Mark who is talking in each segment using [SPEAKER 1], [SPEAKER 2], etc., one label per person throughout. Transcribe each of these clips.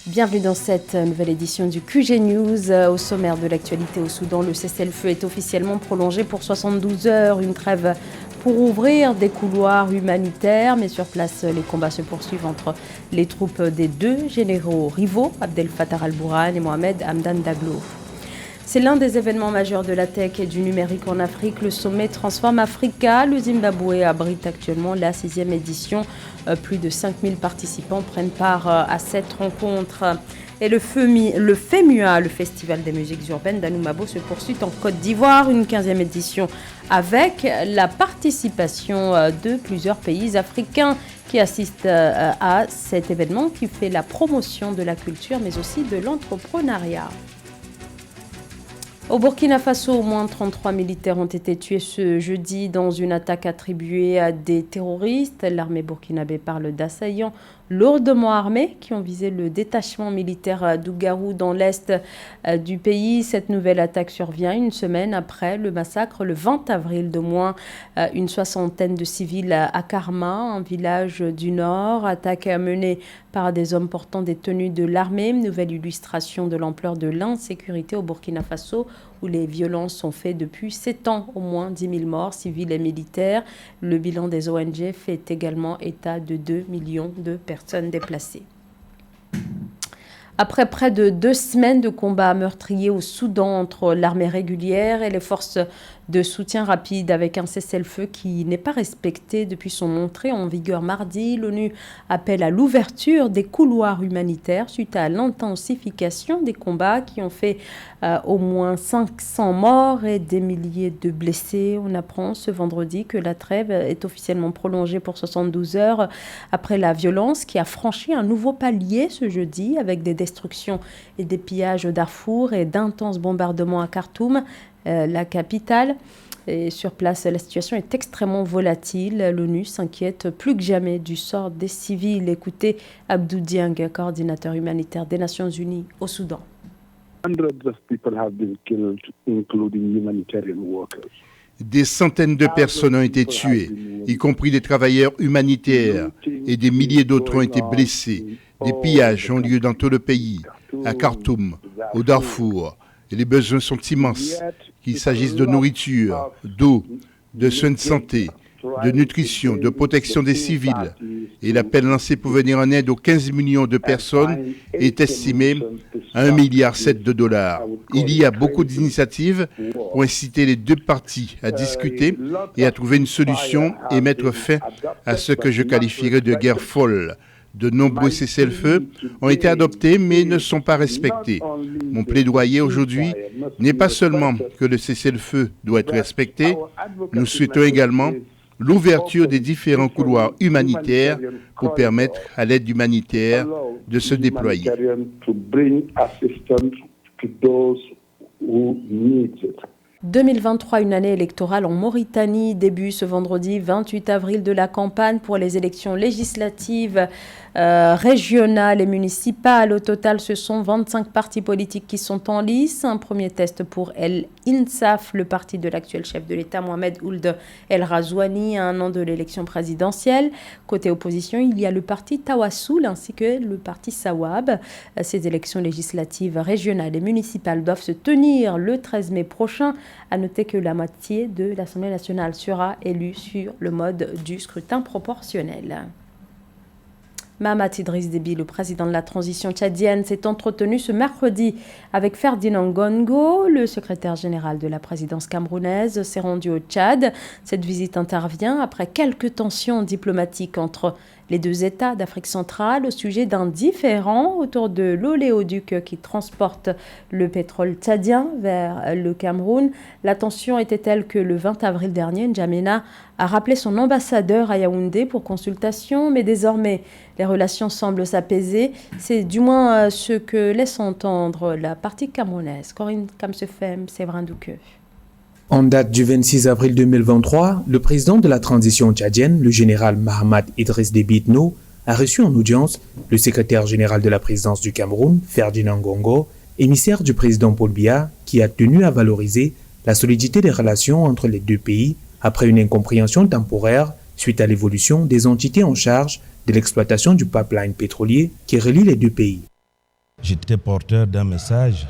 [SPEAKER 1] Bienvenue dans cette nouvelle édition du QG News. Au sommaire de l'actualité au Soudan, le cessez-le-feu est officiellement prolongé pour 72 heures. Une trêve pour ouvrir des couloirs humanitaires. Mais sur place, les combats se poursuivent entre les troupes des deux généraux rivaux, Abdel Fattah al-Burhan et Mohamed Hamdan Daglo. C'est l'un des événements majeurs de la tech et du numérique en Afrique, le sommet Transform Africa. Le Zimbabwe abrite actuellement la 6e édition. Plus de 5000 participants prennent part à cette rencontre. Et le FEMUA, le Festival des musiques urbaines d'Anoumabo, se poursuit en Côte d'Ivoire, une 15e édition avec la participation de plusieurs pays africains qui assistent à cet événement qui fait la promotion de la culture mais aussi de l'entrepreneuriat. Au Burkina Faso, au moins 33 militaires ont été tués ce jeudi dans une attaque attribuée à des terroristes. L'armée burkinabé parle d'assaillants lourdement armés qui ont visé le détachement militaire d'Ougarou dans l'est du pays. Cette nouvelle attaque survient une semaine après le massacre le 20 avril d'au moins une soixantaine de civils à Karma, un village du nord. Attaque menée par des hommes portant des tenues de l'armée. Nouvelle illustration de l'ampleur de l'insécurité au Burkina Faso, où les violences sont faites depuis 7 ans, au moins 10 000 morts civils et militaires. Le bilan des ONG fait également état de 2 millions de personnes déplacées. Après près de 2 semaines de combats meurtriers au Soudan entre l'armée régulière et les forces de soutien rapide avec un cessez-le-feu qui n'est pas respecté depuis son entrée en vigueur mardi, l'ONU appelle à l'ouverture des couloirs humanitaires suite à l'intensification des combats qui ont fait au moins 500 morts et des milliers de blessés. On apprend ce vendredi que la trêve est officiellement prolongée pour 72 heures après la violence qui a franchi un nouveau palier ce jeudi avec des destructions et des pillages au Darfour et d'intenses bombardements à Khartoum, la capitale. Et sur place, la situation est extrêmement volatile. L'ONU s'inquiète plus que jamais du sort des civils. Écoutez Abdou Dieng, coordinateur humanitaire des Nations Unies au Soudan.
[SPEAKER 2] Des centaines de personnes ont été tuées, y compris des travailleurs humanitaires, et des milliers d'autres ont été blessés. Des pillages ont lieu dans tout le pays, à Khartoum, au Darfour, et les besoins sont immenses, qu'il s'agisse de nourriture, d'eau, de soins de santé, de nutrition, de protection des civils. Et l'appel lancé pour venir en aide aux 15 millions de personnes est estimé à 1,7 milliard de dollars. Il y a beaucoup d'initiatives pour inciter les deux parties à discuter et à trouver une solution et mettre fin à ce que je qualifierais de guerre folle. De nombreux cessez-le-feu ont été adoptés mais ne sont pas respectés. Mon plaidoyer aujourd'hui n'est pas seulement que le cessez-le-feu doit être respecté, nous souhaitons également l'ouverture des différents couloirs humanitaires pour permettre à l'aide humanitaire de se déployer.
[SPEAKER 1] 2023, une année électorale en Mauritanie. Début ce vendredi 28 avril de la campagne pour les élections législatives, régionales et municipales. Au total, ce sont 25 partis politiques qui sont en lice. Un premier test pour El Insaf, le parti de l'actuel chef de l'État, Mohamed Ould El Razouani, à un an de l'élection présidentielle. Côté opposition, il y a le parti Tawassoul ainsi que le parti Sawab. Ces élections législatives régionales et municipales doivent se tenir le 13 mai prochain. À noter que la moitié de l'Assemblée nationale sera élue sur le mode du scrutin proportionnel. Mahamat Idriss Déby, le président de la transition tchadienne, s'est entretenu ce mercredi avec Ferdinand Gongo. Le secrétaire général de la présidence camerounaise s'est rendu au Tchad. Cette visite intervient après quelques tensions diplomatiques entre les deux États d'Afrique centrale au sujet d'un différend autour de l'oléoduc qui transporte le pétrole tchadien vers le Cameroun. La tension était telle que le 20 avril dernier, N'Djamena a rappelé son ambassadeur à Yaoundé pour consultation, mais désormais les relations semblent s'apaiser. C'est du moins ce que laisse entendre la partie camerounaise. Corinne Kamsefem, Séverin Douqueux.
[SPEAKER 3] En date du 26 avril 2023, le président de la transition tchadienne, le général Mahamat Idriss Déby Itno, a reçu en audience le secrétaire général de la présidence du Cameroun, Ferdinand Gongo, émissaire du président Paul Biya, qui a tenu à valoriser la solidité des relations entre les deux pays après une incompréhension temporaire suite à l'évolution des entités en charge de l'exploitation du pipeline pétrolier qui relie les deux pays.
[SPEAKER 4] j'étais porteur d'un message,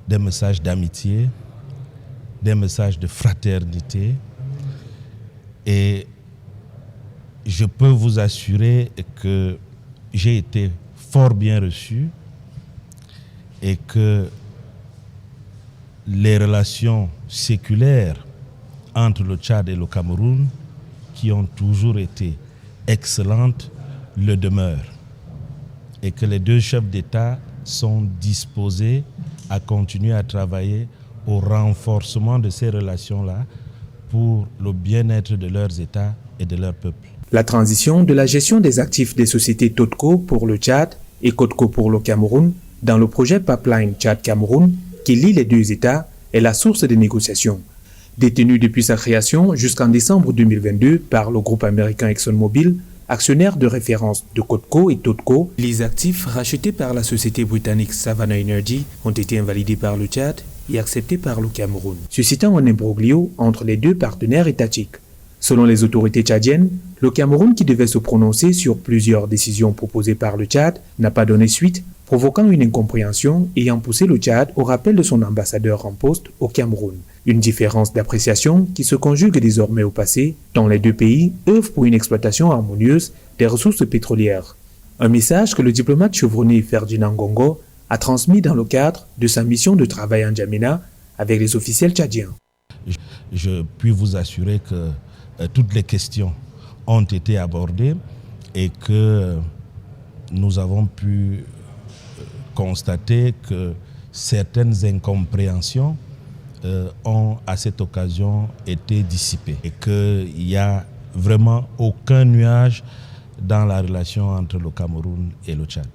[SPEAKER 4] des messages d'amitié, des messages de fraternité. Et je peux vous assurer que j'ai été fort bien reçu et que les relations séculaires entre le Tchad et le Cameroun, qui ont toujours été excellentes, le demeurent. Et que les deux chefs d'État sont disposés à continuer à travailler au renforcement de ces relations-là pour le bien-être de leurs États et de leur peuple.
[SPEAKER 3] La transition de la gestion des actifs des sociétés Totco pour le Tchad et Cotco pour le Cameroun dans le projet Pipeline Tchad-Cameroun qui lie les deux États est la source des négociations. Détenu depuis sa création jusqu'en décembre 2022 par le groupe américain ExxonMobil, actionnaire de référence de Cotco et Totco, les actifs rachetés par la société britannique Savannah Energy ont été invalidés par le Tchad et acceptés par le Cameroun, suscitant un imbroglio entre les deux partenaires étatiques. Selon les autorités tchadiennes, le Cameroun, qui devait se prononcer sur plusieurs décisions proposées par le Tchad, n'a pas donné suite, provoquant une incompréhension ayant poussé le Tchad au rappel de son ambassadeur en poste au Cameroun. Une différence d'appréciation qui se conjugue désormais au passé, tant les deux pays œuvrent pour une exploitation harmonieuse des ressources pétrolières. Un message que le diplomate chevronné Ferdinand Ngongo a transmis dans le cadre de sa mission de travail en N'Djamena avec les officiels tchadiens.
[SPEAKER 4] Je puis vous assurer que toutes les questions ont été abordées et que nous avons pu constater que certaines incompréhensions ont à cette occasion été dissipées et qu'il n'y a vraiment aucun nuage dans la relation entre le Cameroun et le Tchad.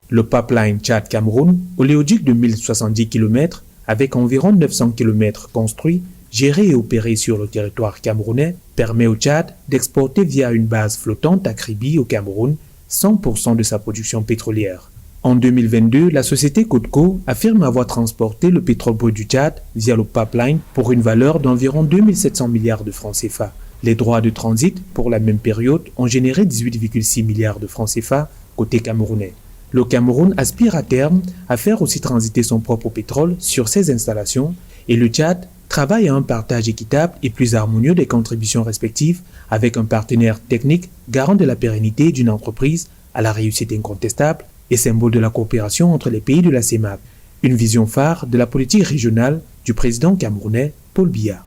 [SPEAKER 3] Le pipeline Tchad-Cameroun, oléoduc de 1070 km avec environ 900 km construits, géré et opéré sur le territoire camerounais, permet au Tchad d'exporter via une base flottante à Kribi au Cameroun 100% de sa production pétrolière. En 2022, la société Cotco affirme avoir transporté le pétrole brut du Tchad via le pipeline pour une valeur d'environ 2700 milliards de francs CFA. Les droits de transit pour la même période ont généré 18,6 milliards de francs CFA côté camerounais. Le Cameroun aspire à terme à faire aussi transiter son propre pétrole sur ses installations et le Tchad travaille à un partage équitable et plus harmonieux des contributions respectives avec un partenaire technique garant de la pérennité d'une entreprise à la réussite incontestable et symbole de la coopération entre les pays de la CEMAC. Une vision phare de la politique régionale du président camerounais Paul Biya.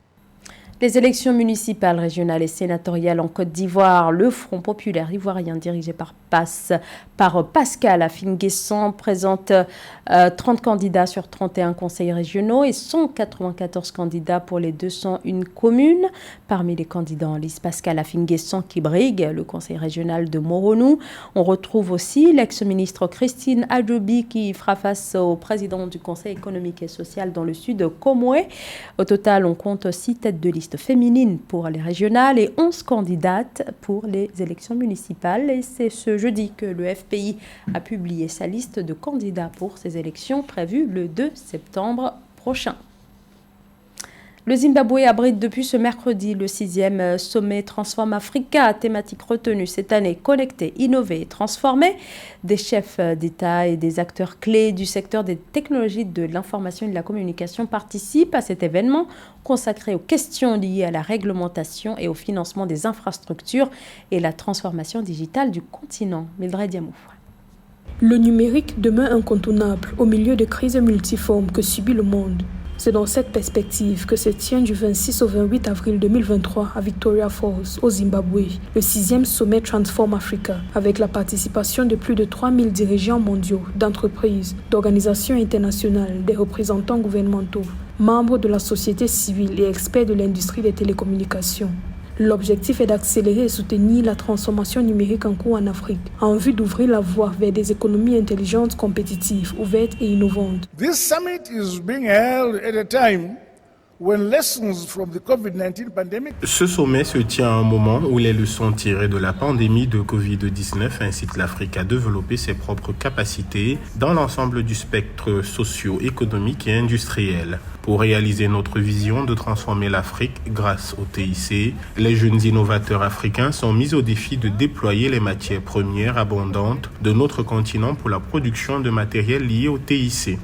[SPEAKER 1] Les élections municipales, régionales et sénatoriales en Côte d'Ivoire, le Front populaire ivoirien dirigé par Pascal Affi-N'Guessan présente 30 candidats sur 31 conseils régionaux et 194 candidats pour les 201 communes. Parmi les candidats en liste, Pascal Affi-N'Guessan qui brigue le conseil régional de Moronou. On retrouve aussi l'ex-ministre Christine Adjoubi qui fera face au président du conseil économique et social dans le sud de Komoué. Au total, on compte 6 têtes de liste féminines pour les régionales et 11 candidates pour les élections municipales. Et c'est ce jeudi que le FPI a publié sa liste de candidats pour ces élections prévues le 2 septembre prochain. Le Zimbabwe abrite depuis ce mercredi le 6e sommet Transform Africa, thématique retenue cette année, connecter, innover et transformer. Des chefs d'État et des acteurs clés du secteur des technologies de l'information et de la communication participent à cet événement consacré aux questions liées à la réglementation et au financement des infrastructures et la transformation digitale du continent. Mildred Diamou.
[SPEAKER 5] Le numérique demeure incontournable au milieu de crises multiformes que subit le monde. C'est dans cette perspective que se tient du 26 au 28 avril 2023 à Victoria Falls, au Zimbabwe, le 6e sommet Transform Africa, avec la participation de plus de 3000 dirigeants mondiaux, d'entreprises, d'organisations internationales, des représentants gouvernementaux, membres de la société civile et experts de l'industrie des télécommunications. L'objectif est d'accélérer et soutenir la transformation numérique en cours en Afrique, en vue d'ouvrir la voie vers des économies intelligentes, compétitives, ouvertes et innovantes.
[SPEAKER 6] This summit is being held at a time Ce sommet se tient à un moment où les leçons tirées de la pandémie de Covid-19 incitent l'Afrique à développer ses propres capacités dans l'ensemble du spectre socio-économique et industriel. Pour réaliser notre vision de transformer l'Afrique grâce au TIC, les jeunes innovateurs africains sont mis au défi de déployer les matières premières abondantes de notre continent pour la production de matériel lié au TIC.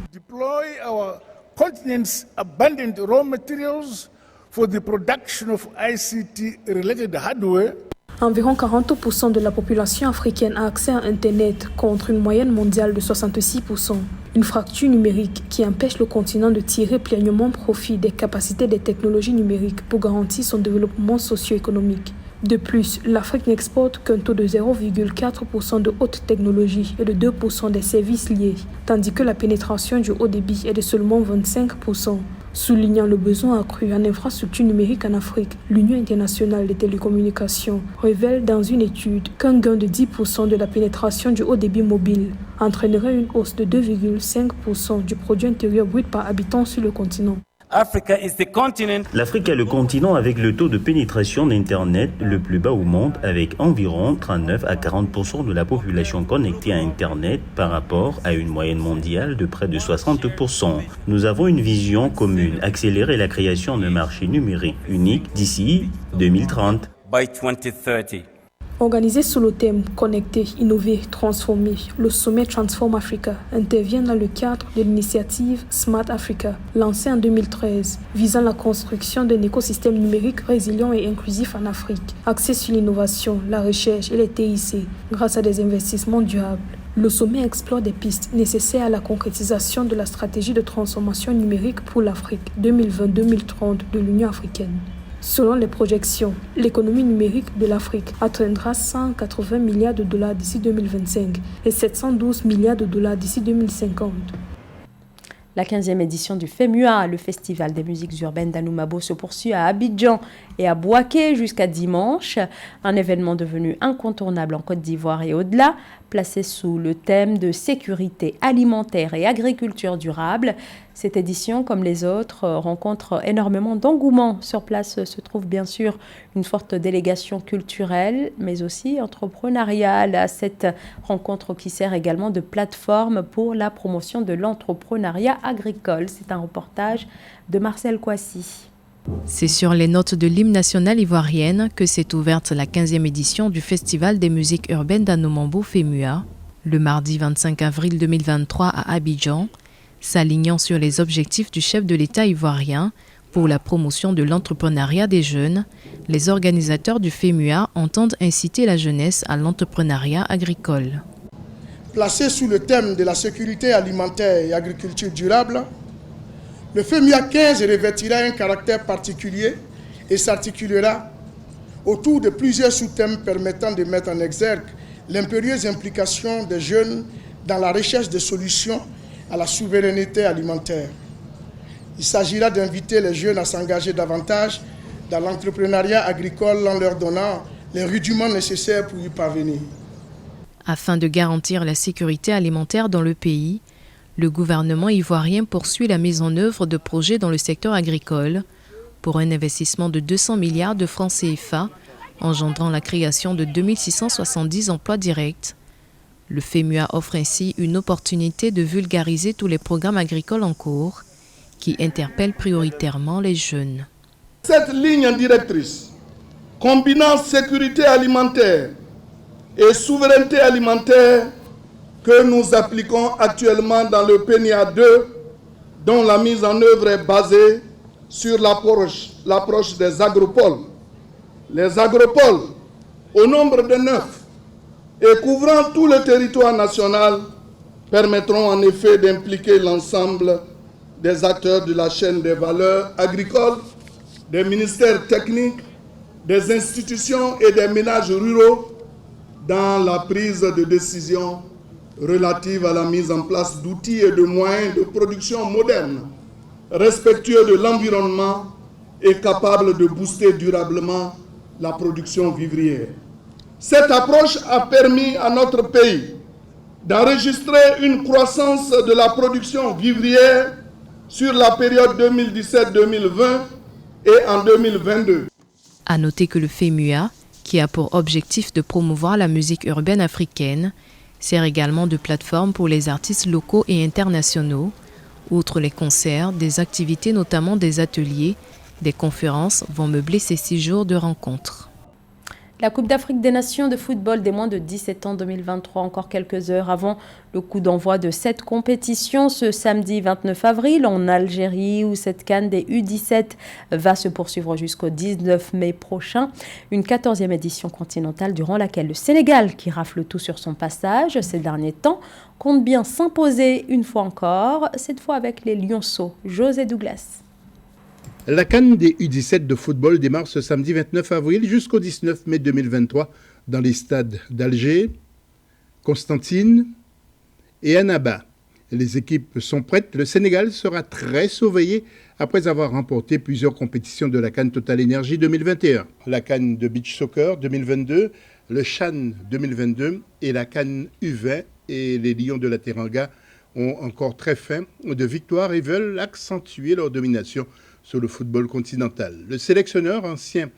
[SPEAKER 7] Continent's abundant raw materials for the production of ICT-related hardware.
[SPEAKER 5] Environ 40% de la population africaine a accès à Internet contre une moyenne mondiale de 66%. Une fracture numérique qui empêche le continent de tirer pleinement profit des capacités des technologies numériques pour garantir son développement socio-économique. De plus, l'Afrique n'exporte qu'un taux de 0,4% de haute technologie et de 2% des services liés, tandis que la pénétration du haut débit est de seulement 25%. Soulignant le besoin accru en infrastructures numériques en Afrique, l'Union internationale des télécommunications révèle dans une étude qu'un gain de 10% de la pénétration du haut débit mobile entraînerait une hausse de 2,5% du produit intérieur brut par habitant sur le continent.
[SPEAKER 8] L'Afrique est le continent avec le taux de pénétration d'Internet le plus bas au monde, avec environ 39 à 40% de la population connectée à Internet par rapport à une moyenne mondiale de près de 60%. Nous avons une vision commune, accélérer la création d'un marché numérique unique d'ici 2030.
[SPEAKER 5] Organisé sous le thème « Connecter, innover, transformer », le sommet Transform Africa intervient dans le cadre de l'initiative Smart Africa, lancée en 2013, visant la construction d'un écosystème numérique résilient et inclusif en Afrique, axé sur l'innovation, la recherche et les TIC, grâce à des investissements durables. Le sommet explore des pistes nécessaires à la concrétisation de la stratégie de transformation numérique pour l'Afrique 2020-2030 de l'Union africaine. Selon les projections, l'économie numérique de l'Afrique atteindra 180 milliards de dollars d'ici 2025 et 712 milliards de dollars d'ici 2050.
[SPEAKER 1] La 15e édition du FEMUA, le Festival des musiques urbaines d'Anoumabo, se poursuit à Abidjan et à Bouaké jusqu'à dimanche. Un événement devenu incontournable en Côte d'Ivoire et au-delà, placé sous le thème de sécurité alimentaire et agriculture durable. Cette édition, comme les autres, rencontre énormément d'engouement. Sur place se trouve bien sûr une forte délégation culturelle, mais aussi entrepreneuriale. À cette rencontre qui sert également de plateforme pour la promotion de l'entrepreneuriat agricole. C'est un reportage de Marcel Kouassi.
[SPEAKER 9] C'est sur les notes de l'hymne national ivoirienne que s'est ouverte la 15e édition du Festival des musiques urbaines d'Anoumabo FEMUA, le mardi 25 avril 2023 à Abidjan, s'alignant sur les objectifs du chef de l'État ivoirien pour la promotion de l'entrepreneuriat des jeunes. Les organisateurs du FEMUA entendent inciter la jeunesse à l'entrepreneuriat agricole.
[SPEAKER 7] Placé sous le thème de la sécurité alimentaire et agriculture durable, le FEMUA 15 revêtira un caractère particulier et s'articulera autour de plusieurs sous-thèmes permettant de mettre en exergue l'impérieuse implication des jeunes dans la recherche de solutions à la souveraineté alimentaire. Il s'agira d'inviter les jeunes à s'engager davantage dans l'entrepreneuriat agricole en leur donnant les rudiments nécessaires pour y parvenir.
[SPEAKER 9] Afin de garantir la sécurité alimentaire dans le pays, le gouvernement ivoirien poursuit la mise en œuvre de projets dans le secteur agricole pour un investissement de 200 milliards de francs CFA, engendrant la création de 2670 emplois directs. Le FEMUA offre ainsi une opportunité de vulgariser tous les programmes agricoles en cours qui interpellent prioritairement les jeunes.
[SPEAKER 7] Cette ligne directrice, combinant sécurité alimentaire et souveraineté alimentaire, que nous appliquons actuellement dans le PNIA 2, dont la mise en œuvre est basée sur l'approche des agropoles. Les agropoles, au nombre de 9, et couvrant tout le territoire national, permettront en effet d'impliquer l'ensemble des acteurs de la chaîne des valeurs agricoles, des ministères techniques, des institutions et des ménages ruraux dans la prise de décision relative à la mise en place d'outils et de moyens de production modernes, respectueux de l'environnement et capables de booster durablement la production vivrière. Cette approche a permis à notre pays d'enregistrer une croissance de la production vivrière sur la période 2017-2020 et en 2022.
[SPEAKER 9] À noter que le FEMUA, qui a pour objectif de promouvoir la musique urbaine africaine, sert également de plateforme pour les artistes locaux et internationaux. Outre les concerts, des activités, notamment des ateliers, des conférences, vont meubler ces 6 jours de rencontres.
[SPEAKER 1] La Coupe d'Afrique des Nations de football des moins de 17 ans 2023, encore quelques heures avant le coup d'envoi de cette compétition, ce samedi 29 avril en Algérie, où cette CAN des U17 va se poursuivre jusqu'au 19 mai prochain. Une 14e édition continentale durant laquelle le Sénégal, qui rafle tout sur son passage ces derniers temps, compte bien s'imposer une fois encore, cette fois avec les Lionceaux. José Douglas.
[SPEAKER 2] La CAN des U17 de football démarre ce samedi 29 avril jusqu'au 19 mai 2023 dans les stades d'Alger, Constantine et Annaba. Les équipes sont prêtes. Le Sénégal sera très surveillé après avoir remporté plusieurs compétitions de la CAN Total Energy 2021. La CAN de Beach Soccer 2022, le CHAN 2022 et la CAN U20 et les Lions de la Teranga ont encore très faim de victoires et veulent accentuer leur domination sur le football continental. Le sélectionneur ancien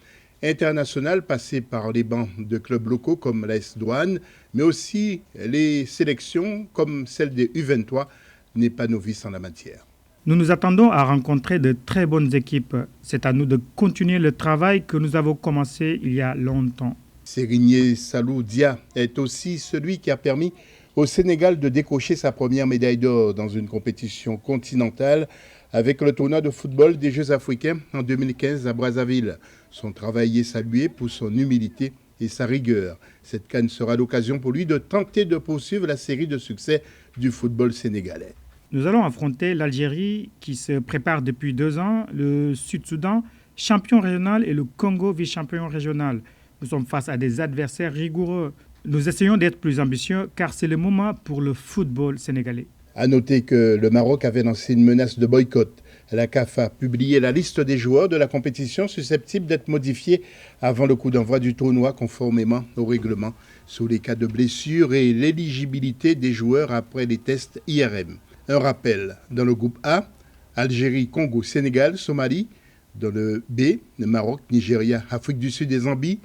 [SPEAKER 2] international passé par les bancs de clubs locaux comme l'AS Douane, mais aussi les sélections comme celle des U23, n'est pas novice en la matière.
[SPEAKER 10] Nous nous attendons à rencontrer de très bonnes équipes. C'est à nous de continuer le travail que nous avons commencé il y a longtemps.
[SPEAKER 2] Sérigné Salou Dia est aussi celui qui a permis au Sénégal de décrocher sa première médaille d'or dans une compétition continentale avec le tournoi de football des Jeux africains en 2015 à Brazzaville. Son travail est salué pour son humilité et sa rigueur. Cette CAN sera l'occasion pour lui de tenter de poursuivre la série de succès du football sénégalais.
[SPEAKER 10] Nous allons affronter l'Algérie qui se prépare depuis 2 ans, le Sud-Soudan, champion régional, et le Congo, vice-champion régional. Nous sommes face à des adversaires rigoureux. Nous essayons d'être plus ambitieux car c'est le moment pour le football sénégalais.
[SPEAKER 2] À noter que le Maroc avait lancé une menace de boycott. La CAF a publié la liste des joueurs de la compétition susceptibles d'être modifiés avant le coup d'envoi du tournoi conformément au règlement sur les cas de blessure et l'éligibilité des joueurs après les tests IRM. Un rappel, dans le groupe A, Algérie, Congo, Sénégal, Somalie. Dans le B, le Maroc, Nigeria, Afrique du Sud et Zambie.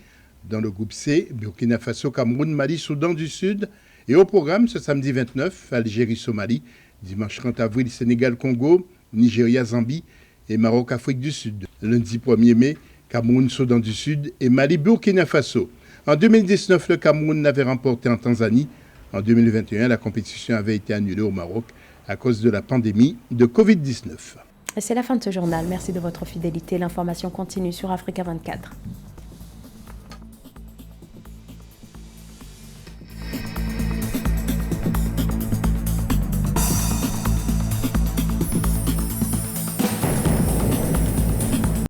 [SPEAKER 2] Dans le groupe C, Burkina Faso, Cameroun, Mali, Soudan du Sud. Et au programme, ce samedi 29, Algérie-Somalie, dimanche 30 avril, Sénégal-Congo, Nigeria-Zambie et Maroc-Afrique du Sud. Lundi 1er mai, Cameroun-Soudan du Sud et Mali-Burkina Faso. En 2019, le Cameroun l'avait remporté en Tanzanie. En 2021, la compétition avait été annulée au Maroc à cause de la pandémie de Covid-19.
[SPEAKER 1] Et c'est la fin de ce journal. Merci de votre fidélité. L'information continue sur Africa 24.